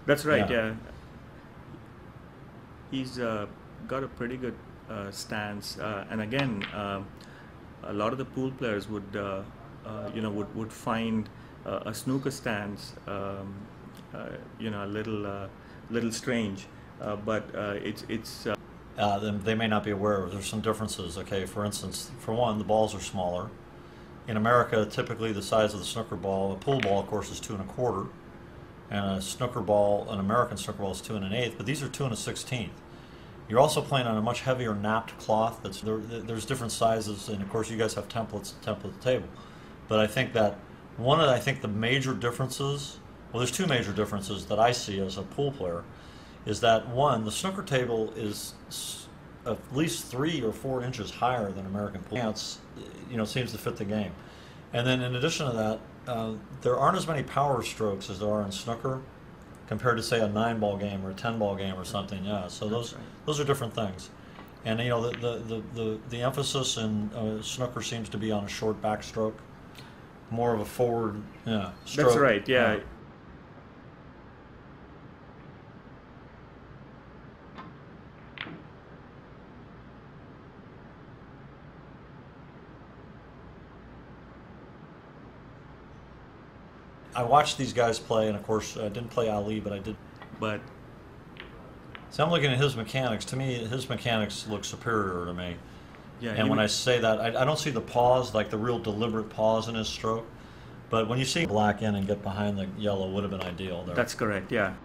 That's right. Yeah, he's got a pretty good stance, and again, a lot of the pool players would, would find a snooker stance, a little strange, but it's. They may not be aware of. There's some differences. Okay, for instance, for one, the balls are smaller. In America, typically the size of the snooker ball, a pool ball, of course, is 2 1/4, and a snooker ball, an American snooker ball, is 2 1/8. But these are 2 1/16. You're also playing on a much heavier napped cloth. There's different sizes, and of course, you guys have template table. But I think that the major differences. Well, there's 2 major differences that I see as a pool player. Is that one, the snooker table is at least 3 or 4 inches higher than American pool. It's, seems to fit the game. And then in addition to that, there aren't as many power strokes as there are in snooker compared to, say, a 9-ball game or a 10-ball game or something. Yeah, so those are different things. And the emphasis in snooker seems to be on a short backstroke, more of a forward stroke. That's right. Yeah. I watched these guys play, and of course, I didn't play Ali, but I did. But so I'm looking at his mechanics. To me, his mechanics look superior to me. Yeah. And when I say that, I don't see the pause, like the real deliberate pause in his stroke. But when you see black in and get behind the yellow, would have been ideal there. That's correct. Yeah.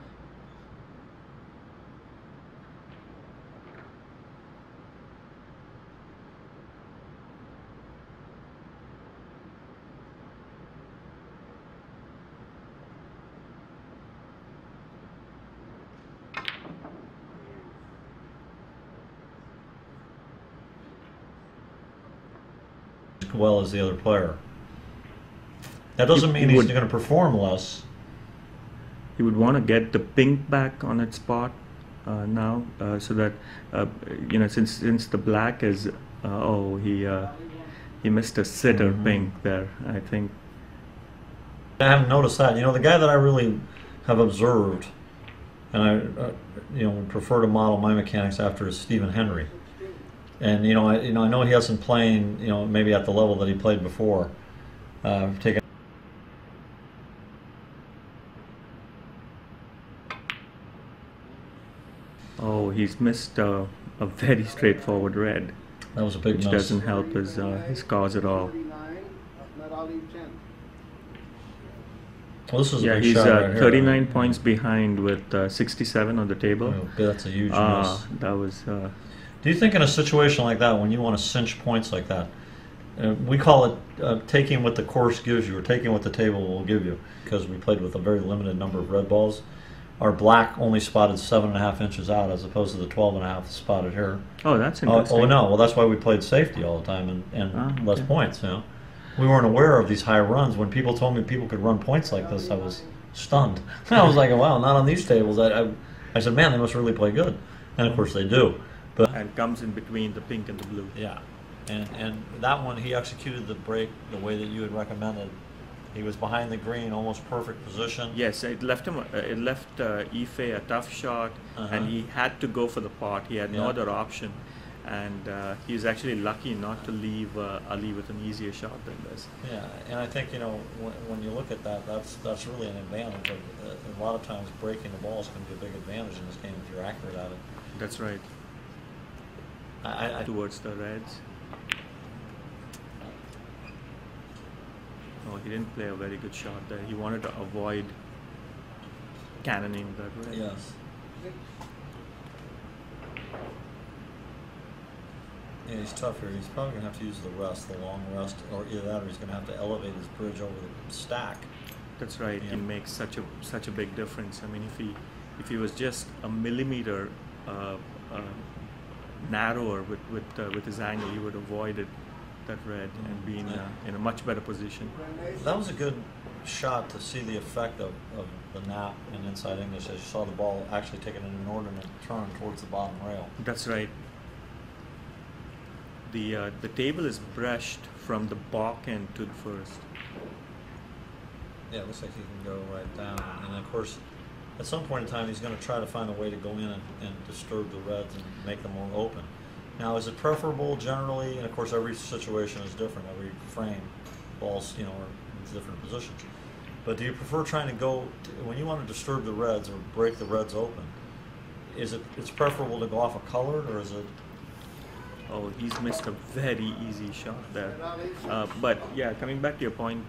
Well as the other player. That doesn't mean he's going to perform less. He would want to get the pink back on its spot now, so that since the black is he missed a sitter pink there, I think. I haven't noticed that. The guy that I really have observed, and I would prefer to model my mechanics after, is Stephen Henry. And I know he hasn't playing maybe at the level that he played before. Oh, he's missed a very straightforward red. That was a big miss. Which doesn't help his cause at all. Well, this is a big he's shot right 39 here. points behind with 67 on the table. Oh, that's a huge miss. That was. Do you think in a situation like that, when you want to cinch points like that, we call it taking what the course gives you, or taking what the table will give you, because we played with a very limited number of red balls. Our black only spotted 7.5 inches out, as opposed to the 12.5 spotted here. Oh, that's interesting. Oh no, well that's why we played safety all the time and less points. We weren't aware of these high runs. When people told me people could run points like this, I was stunned. I was like, wow, not on these tables. I said, man, they must really play good, and of course they do. And comes in between the pink and the blue. Yeah, and that one, he executed the break the way that you had recommended. He was behind the green, almost perfect position. Yes, it left him. It left Ife a tough shot, and he had to go for the pot. He had no other option, and he's actually lucky not to leave Ali with an easier shot than this. Yeah, and I think when you look at that, that's really an advantage. A lot of times, breaking the balls can be a big advantage in this game if you're accurate at it. That's right. Towards the reds. Oh, he didn't play a very good shot there. He wanted to avoid cannoning that red. Yes. Yeah, he's tough here. He's probably going to have to use the long rest, or either that, or he's going to have to elevate his bridge over the stack. That's right. Yeah. He makes such a big difference. I mean, if he was just a millimeter narrower with his angle, he would have avoided that red and be in a much better position. That was a good shot to see the effect of the nap in inside English, as you saw the ball actually taking an inordinate turn towards the bottom rail. That's right. The table is brushed from the balk end to the first. Yeah, it looks like he can go right down, and of course at some point in time he's going to try to find a way to go in and disturb the reds and make them more open. Now, is it preferable generally, and of course every situation is different, every frame, balls, you know, are in different positions, but do you prefer trying to go, when you want to disturb the reds or break the reds open, it's preferable to go off a colored, or is it? Oh, he's missed a very easy shot there. But yeah, coming back to your point,